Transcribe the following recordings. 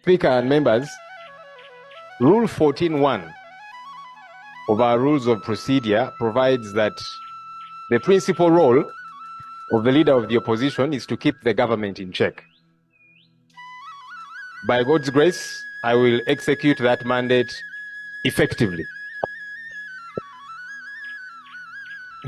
Speaker and members, Rule 14.1 of our Rules of Procedure provides that the principal role of the leader of the opposition is to keep the government in check. By God's grace, I will execute that mandate effectively.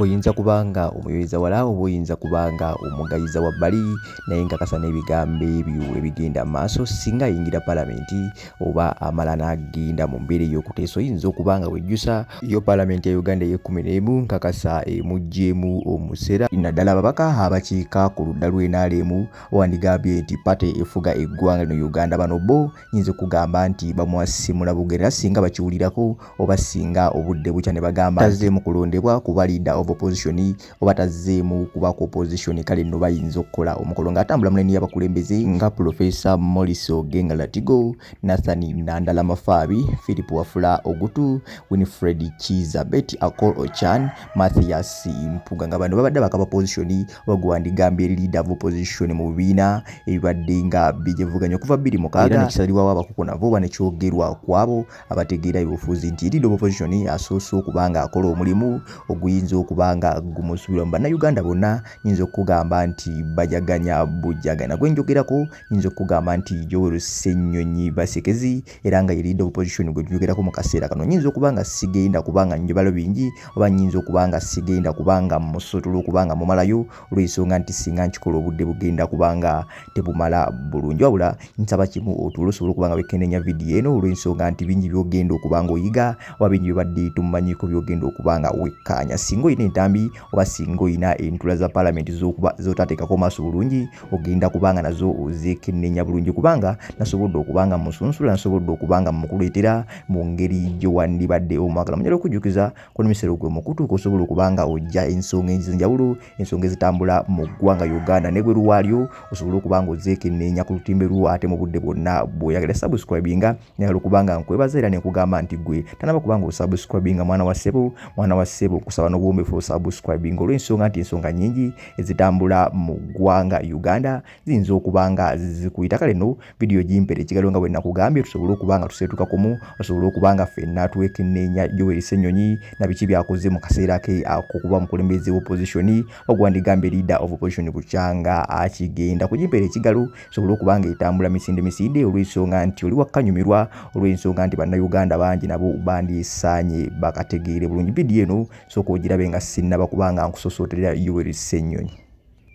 Oyinza kubanga omuyoliza wala oba oyinza kubanga omugayiza wabbali naye nkakasa n'ebigambo ebyo ebigenda maaso singa ayingira palamenti oba amala n'agenda mu mbeera ey'okuteesa oyinza okubanga wejjusa yo palamenti ya Uganda y'E11 nkakasa emuggyemu omusera naddala ababaka abakiika ku ludda lw'NRM wandigambye nti pate efuga eggwanga lino Uganda bano bo nyinza okugamba nti bamwasimula bugerera singa bakiwulirako oba singa obudde bukya ne bagamba tazzeemu kulondebwa kuba leader of opposition oba tazzeemu kuba ku opposition kale nno bayinza okukola omukolo ng'atambula munene y'abakulembeze nga Professor Morris Ogenga Latigo, Nathan Nandala Mafabi, Philip Wafula Ogutu, Winfred Chiza, Betty Akol Ochan, Mathias Mpuga nga bano babadde bakaba opposition bagwandigambye leader of opposition mu bibiina ebibadde nga bijevuganya okuva 26 nekisalibwawo abakuku nabo banekyogerwa kwabo abategeera ebufuzi nti leader of opposition asoose okubanga akola omulimu oguyinza okubanga gumusubira mu bannayuganda bonna nyinza okugamba nti bajaganya bujagana gwenjogerako nyinza okugamba nti yoweri Ssenyonyi Basekezi era nga leader of opposition gwenjogerako mu kaseera kano nyinza okubanga sigenda kubanga njobalo bingi oba nyinza okubanga sigenda kubanga musotolo okubanga mumalayo olw'ensonga nti singa nkikola obudde bugenda kubanga tebumala bulungi wabula nsaba kimu otulo osobola okubanga wekenenya video eno olw'ensonga nti bingi byogenda okubanga oyiga oba bingi byobadde tumanyiko byogenda okubanga wekkanya singa oyina entambi oba singa oyina entula za palamenti zotateekako maaso bulungi ogenda kubanga nazo ozekenenya bulungi kubanga nasobodde okubanga musunsula nasobodde okubanga mukuleetera mu ngeri gye wandibadde omwagala munyala okujjukiza ku misero gwe mukutuuka osobola okubanga ojja ensonga ez'enjawulo ensonga ezitambula mu ggwanga Uganda ne bwe lwalyo osobola okubanga ozekenenya ku lutimbe lwo ate mu budde bwonna bw'oyagala subscribinga nyagala okubanga nkwebaza era nekugamba nti gwe tanaba kubanga osubscribinga mwana wa ssebo kusaba n'obuwombeefu subscribing olw'ensonga nti ensonga nyingi ezitambula mu ggwanga Uganda ziyinza okubanga zikuyita kale no video gimpere ekigalo nga bwe nakugambye tusobole okubanga tuseetuka kumu osobola okubanga ffenna twekenneenya Yoweri Ssenyonyi na biki byakoze mu kaseera ke akukuba mukulembeze opposition ogwandigambye leader of opposition bukyanga akigenda kugimpere ekigalo osobola okubanga etambula misinde olw'ensonga nti oli wakkanyumirwa olw'ensonga nti bannayuganda bangi nabo bandisaanye bakategeere bulungi video eno sooka ogirabe nga sinnaba kubanga nkusosooterera Yoweri Ssenyonyi.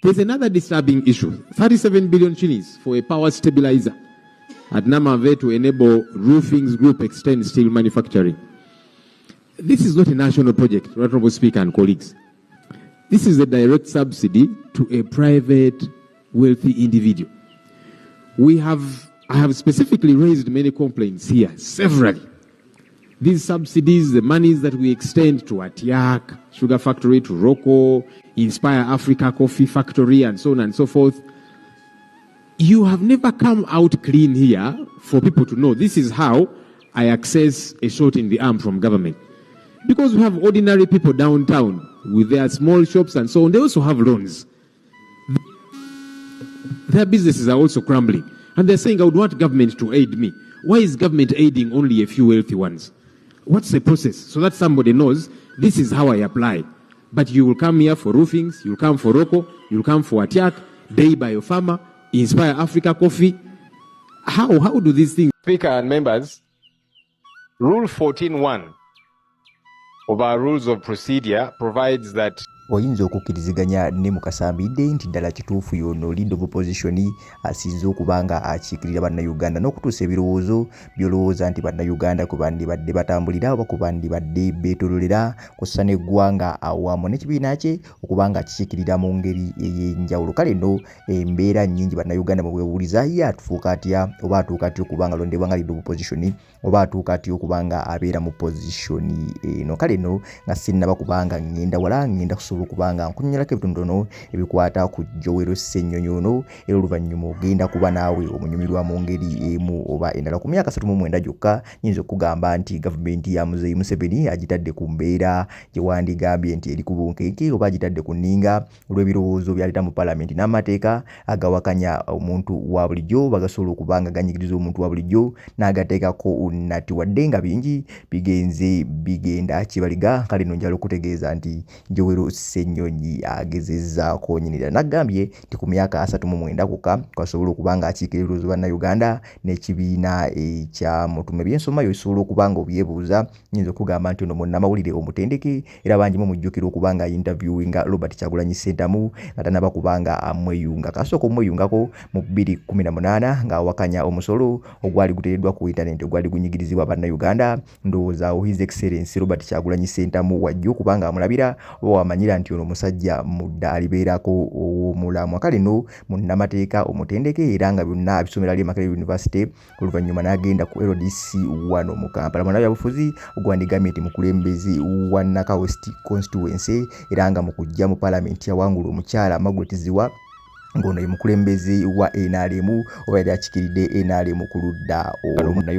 There's another disturbing issue. 37 billion shillings for a power stabilizer at Namave to enable Roofings Group extend steel manufacturing. This is not a national project, Honorable Speaker and colleagues. This is a direct subsidy to a private wealthy individual. I have specifically raised many complaints here, severally. These subsidies, the monies that we extend to Atiak, Sugar Factory, to Rocco, Inspire Africa Coffee Factory, and so on and so forth. You have never come out clean here for people to know this is how I access a shot in the arm from government. Because we have ordinary people downtown with their small shops and so on. They also have loans. Their businesses are also crumbling. And they're saying, I would want government to aid me. Why is government aiding only a few wealthy ones? What's the process? So that somebody knows this is how I apply. But you will come here for roofings, you'll come for Rocco, you'll come for Atiak, Day by your farmer, Inspire Africa Coffee. How do these things? Speaker and members, Rule 14.1 of our Rules of Procedure provides that oyinza okukkiriziganya ne mukasambidde nti ddala kituufu yono leader of opposition asinze okubanga akiikirira bannayuganda n'okutuusa ebirowoozo byolowooza nti bannayuganda ku bandibadde batambulira oba ku bandibadde beetololera kussa n'eggwanga awamu n'ekibiina kye okubanga akiikirira mu ngeri ey'enjawulo kale nno embeera nnyingi bannayuganda mu bwebuuliza ye atufuuka atya oba atuuka atya okubanga alondebwa nga leader of opposition oba atuuka atya okubanga abeera mu position eno kale nno nga sinnaba kubanga ngenda wala ngenda kusobola nsobola okubanga nkunyonyolako ebitonotono ebikwata ku Yoweri Ssenyonyi ono era oluvannyuma ogenda kuba naawe omunyumirwa mu ngeri emu oba endala. Ku myaka 39 gyokka nyinza okugamba nti gavumenti ya muzeeyi Museveni agitadde ku mbeera gye wandigambye nti eri ku bunkenke oba agitadde ku nninga olw'ebirowoozo byaleeta mu palamenti n'amateeka agawakanya omuntu wa bulijjo bagasobola okubanga ganyigiriza omuntu wa bulijjo n'agateekako nati wadde nga bingi bigenda kibaliga. Kale nno njala okutegeeza nti Yoweri Ssenyonyi agezezzaako nnyinira. Nagambye nti ku myaka 39 kokka kwasobola okubanga akiikira ebirowoozo bannayuganda n'ekibiina ekya mutume byensoma yosobola okubanga obyebuuza. Nyinza okugamba nti ono munnamawulire omutendeke era bangi mumujjukira okubanga interviewinga Robert Kyagulanyi Ssentamu nga tanaba kubanga amweyunga. Kasooka omweyungako mu 2018 ng'awakanya omusolo ogwali guteereddwa ku internet ogwali gunyigirizibwa bannayuganda. Ndowooza His Excellency Robert Kyagulanyi Ssentamu wajja okubanga amulabira oba wamanyira nti ono musajja mudda alibeerako ow'omulamwa. Kale nno munnamateeka omutendeke era nga byonna abisomera ali Makerere University oluvannyuma n'agenda ku LDC wano mu Kampala. Bannabyabufuzi ogwandigambye nti mukulembeze wa Nakawa West constituency era nga mu kujja mu palamenti yawangula omukyala Margaret Ziwa ngono ye mukulembeze wa NRM oba yali akikiridde NRM ku ludda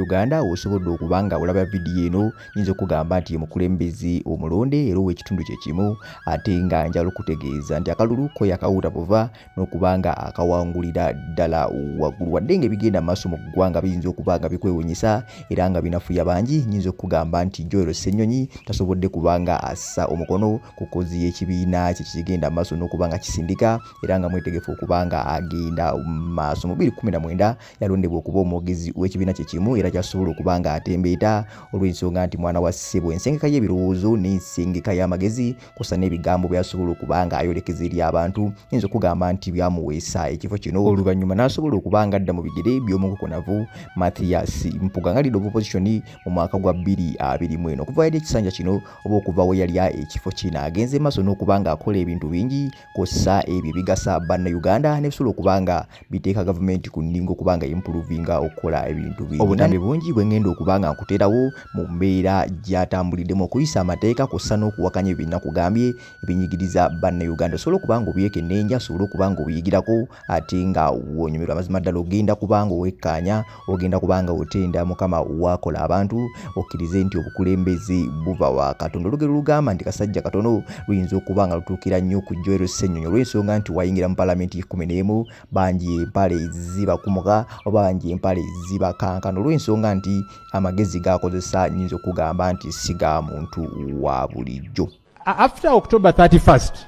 Uganda. Osobola okubanga olaba vidiyo eno nyinza okugamba nti ye mukulembeze omulonde era ow'ekitundu kye kimu ate nga njala okutegeeza nti akalulu ko yakawuta buva n'okubanga akawangulira ddala waggulu wadde nga ebigenda maaso mu ggwanga biyinza okubanga bikwewuunyisa era nga binafuya bangi. Nyinza okugamba nti Yoweri Ssenyonyi tasobodde kubanga assa omukono ku kozi y'ekibiina kye kigenda maaso n'okubanga kisindika era nga mwetegefu okubanga agenda maaso. Mu 2019 yalondebwa okuba omwogezi w'ekibiina kye kimu era kyasobola okubanga atembeeta olw'ensonga nti mwana wa ssebo ensengeka y'ebirowoozo n'ensengeka y'amagezi kusa n'ebigambo byasobola okubanga ayolekeza eri abantu. Nyinza okugamba nti byamuweesa ekifo kino oluvannyuma n'asobola okubanga adda mu bigere by'omukokonavu Mathias mpuga nga leader of opposition mu mwaka gwa 2021. Okuva eri ekisanja kino oba okuva we yali ekifo kino agenze maaso n'okubanga akola ebintu bingi kossa ebyo bigasa bannayuganda nebisobola okubanga biteeka gavumenti ku nningo okubanga improvinga okukola ebintu bingi. Obutambi bungi bwe ngenda okubanga nkuteerawo mu mbeera gy'atambuliddemu okuyisa amateeka kossa n'okuwakanya ebinakugambye ebinyigiriza bannayuganda. Osobola okubanga obyekenneenya, osobola okubanga obiyigirako ate nga wonyumirwa amazima ddala ogenda kubanga owekkaanya, ogenda kubanga otenda Mukama wakola abantu okkirize nti obukulembeze buva wa Katonda. Olugero lugamba nti kasajja katono luyinza okubanga lutuukira nnyo ku Yoweri Ssenyonyi olw'ensonga nti wayingira mu palamenti Kkumi n'emu bangi empale zibakumuka oba bangi empale zibakankana olw'ensonga nti amagezi gakozesa nyinza okugamba nti siga muntu wa bulijjo. After October 31st,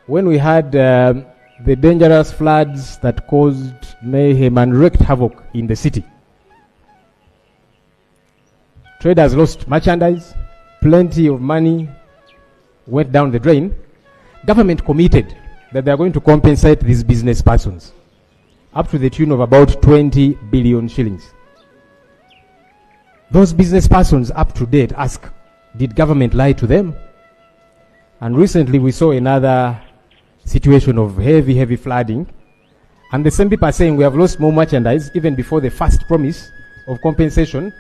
when we had the dangerous floods that caused mayhem and wreaked havoc in the city, traders lost merchandise, plenty of money went down the drain. Government committed that they are going to compensate these business persons up to the tune of about 20 billion shillings. Those business persons up to date ask, did government lie to them? And recently we saw another situation of heavy flooding, and the same people are saying we have lost more merchandise even before the first promise of compensation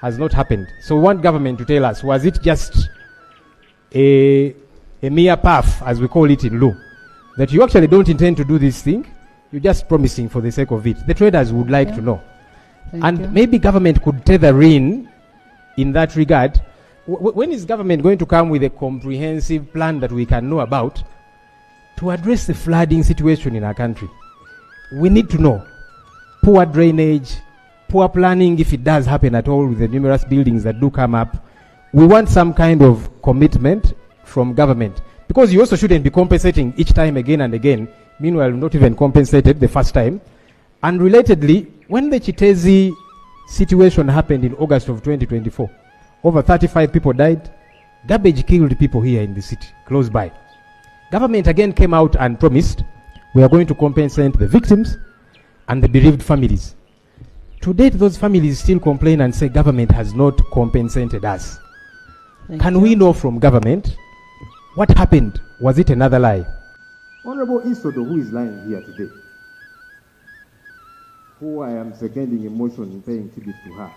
has not happened. So we want government to tell us, was it just a mere puff, as we call it in law, that you actually don't intend to do this thing, you're just promising for the sake of it? The traders would like to know. Thank you. Maybe government could tether in that regard. When is government going to come with a comprehensive plan that we can know about to address the flooding situation in our country? We need to know. Poor drainage, poor planning, if it does happen at all with the numerous buildings that do come up. We want some kind of commitment from government, because you also shouldn't be compensating each time again and again. Meanwhile, not even compensated the first time. And relatedly, when the Chitezi situation happened in August of 2024, over 35 people died. Garbage killed people here in the city, close by. Government again came out and promised we are going to compensate the victims and the bereaved families. To date, those families still complain and say government has not compensated us. Can we know from government what happened? Was it another lie? Honorable Isodo, who is lying here today, who I am seconding a motion in paying tribute to her,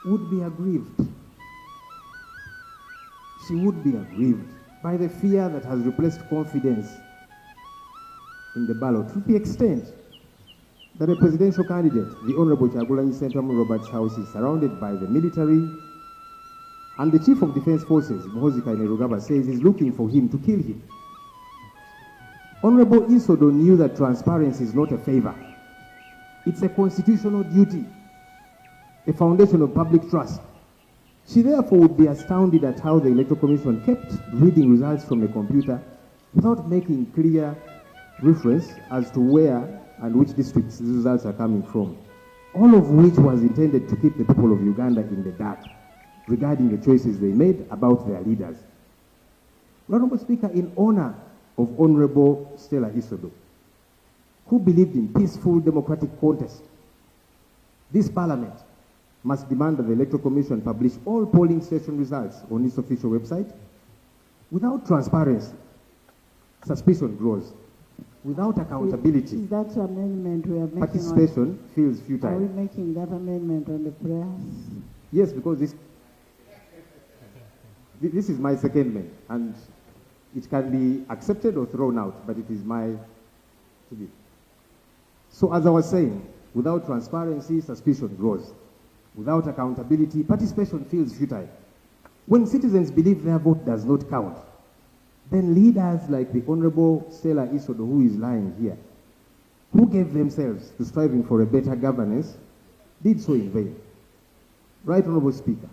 would be aggrieved. She would be aggrieved by the fear that has replaced confidence in the ballot, to the extent that a presidential candidate, the Honorable Kyagulanyi Ssentamu Robert's house, is surrounded by the military, and the Chief of Defense Forces, Muhoozi Kainerugaba, says he's looking for him to kill him. Honorable Isodo knew that transparency is not a favor. It's a constitutional duty, a foundation of public trust. She therefore would be astounded at how the Electoral Commission kept reading results from a computer without making clear reference as to where and which districts these results are coming from, all of which was intended to keep the people of Uganda in the dark regarding the choices they made about their leaders. Honorable Speaker, in honor of Honorable Stella Isodo, who believed in peaceful democratic contest, this Parliament must demand that the Electoral Commission publish all polling station results on its official website. Without transparency, suspicion grows. Without accountability, is that amendment we are making participation feels futile. Are we making that amendment on the prayers? Yes, because this is my secondment, and it can be accepted or thrown out, but it is my to So as I was saying, without transparency, suspicion grows. Without accountability, participation feels futile. When citizens believe their vote does not count, then leaders like the Honorable Stella Isodo, who is lying here, who gave themselves to striving for a better governance, did so in vain. Right, Honorable Speaker,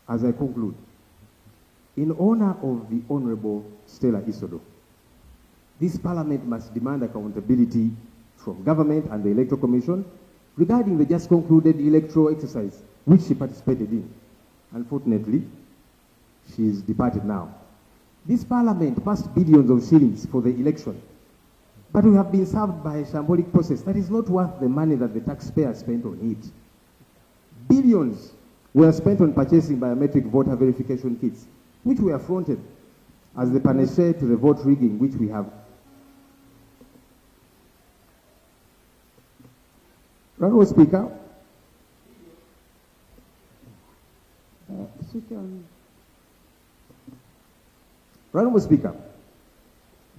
as I conclude, in honor of the Honorable Stella Isodo, this Parliament must demand accountability from government and the Electoral Commission regarding the just concluded electoral exercise which she participated in. Unfortunately, she is departed now. This Parliament passed billions of shillings for the election, but we have been served by a shambolic process that is not worth the money that the taxpayer spent on it. Billions were spent on purchasing biometric voter verification kits, which were fronted as the panacea to the vote rigging which we have. Honorable Speaker, Honorable Speaker,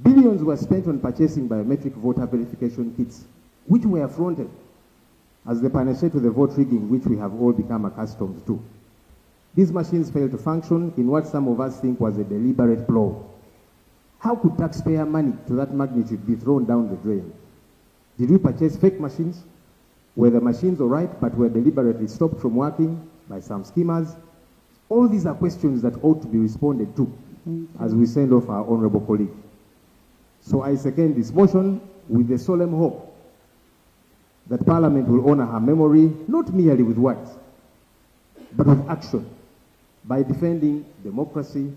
billions were spent on purchasing biometric voter verification kits, which were fronted as the panacea to the vote rigging which we have all become accustomed to. These machines failed to function in what some of us think was a deliberate blow. How could taxpayer money to that magnitude be thrown down the drain? Did we purchase fake machines? Were the machines all right but were deliberately stopped from working by some schemers? All these are questions that ought to be responded to as we send off our honorable colleague. So I second this motion with the solemn hope that Parliament will honor her memory, not merely with words, but with action, by defending democracy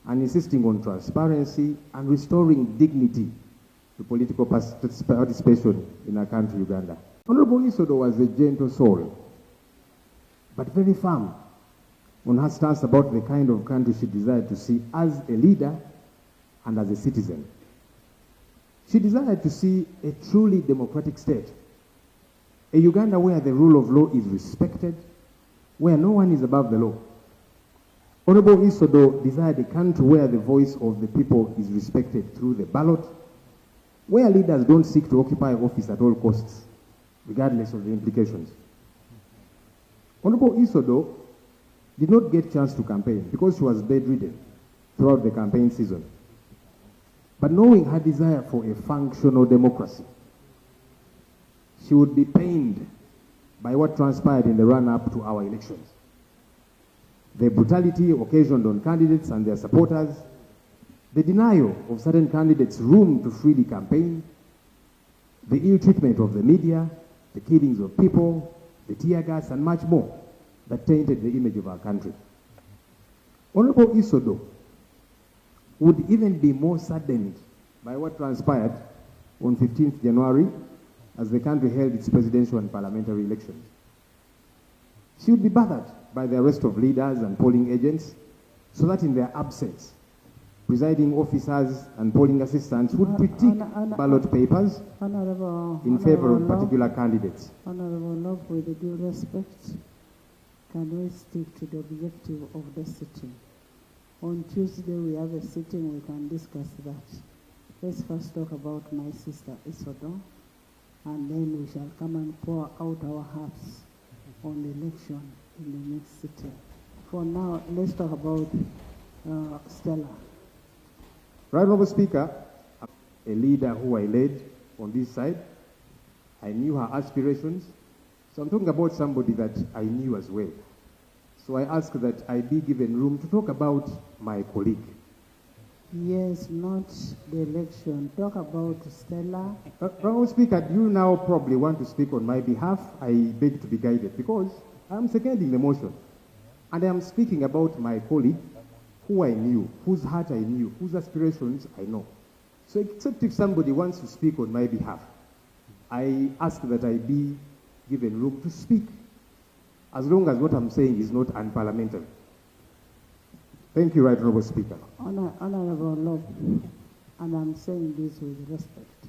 and insisting on transparency and restoring dignity to political participation in our country, Uganda. Honorable Isodo was a gentle soul, but very firm on her stance about the kind of country she desired to see as a leader and as a citizen. She desired to see a truly democratic state, a Uganda where the rule of law is respected, where no one is above the law. Honorable Isodo desired a country where the voice of the people is respected through the ballot, where leaders don't seek to occupy office at all costs, regardless of the implications. Honorable Isodo did not get a chance to campaign because she was bedridden throughout the campaign season. But knowing her desire for a functional democracy, she would be pained by what transpired in the run-up to our elections. The brutality occasioned on candidates and their supporters, the denial of certain candidates room to freely campaign, the ill treatment of the media, the killings of people, the tear gas, and much more that tainted the image of our country. Honorable Isodo would even be more saddened by what transpired on 15th January as the country held its presidential and parliamentary elections. She would be bothered by the arrest of leaders and polling agents so that in their absence, presiding officers and polling assistants would critique ballot papers in favor of particular candidates. Honorable Love, with due respect, can we stick to the objective of the sitting? On Tuesday, we have a sitting, we can discuss that. Let's first talk about my sister, Isodo, and then we shall come and pour out our hearts on the election in the next sitting. For now, let's talk about Stella. Right, Honorable Speaker, a leader who I led on this side, I knew her aspirations. So I'm talking about somebody that I knew as well. So I ask that I be given room to talk about my colleague. Yes, not the election. Talk about Stella. Honorable Speaker, do you now probably want to speak on my behalf? I beg to be guided because I'm seconding the motion. And I am speaking about my colleague who I knew, whose heart I knew, whose aspirations I know. So except if somebody wants to speak on my behalf, I ask that I be given room to speak, as long as what I'm saying is not unparliamentary. Thank you, Right Honorable Speaker. Honorable Lord, and I'm saying this with respect.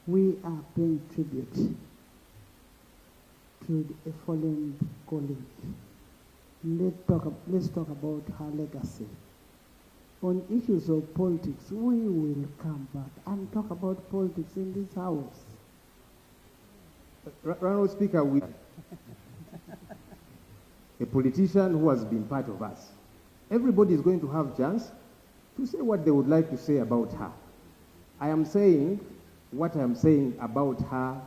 We are paying tribute to a fallen colleague. Let's talk about her legacy. On issues of politics, we will come back and talk about politics in this house. Honorable Speaker, a politician who has been part of us. Everybody is going to have a chance to say what they would like to say about her. I am saying what I am saying about her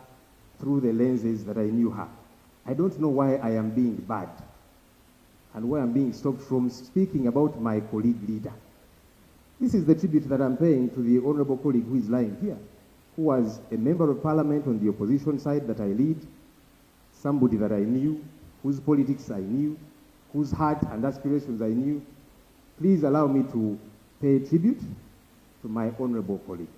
through the lenses that I knew her. I don't know why I am being bad and why I'm being stopped from speaking about my colleague leader. This is the tribute that I'm paying to the honorable colleague who is lying here, who was a member of parliament on the opposition side that I lead, somebody that I knew, whose politics I knew, whose heart and aspirations I knew. Please allow me to pay tribute to my honorable colleague.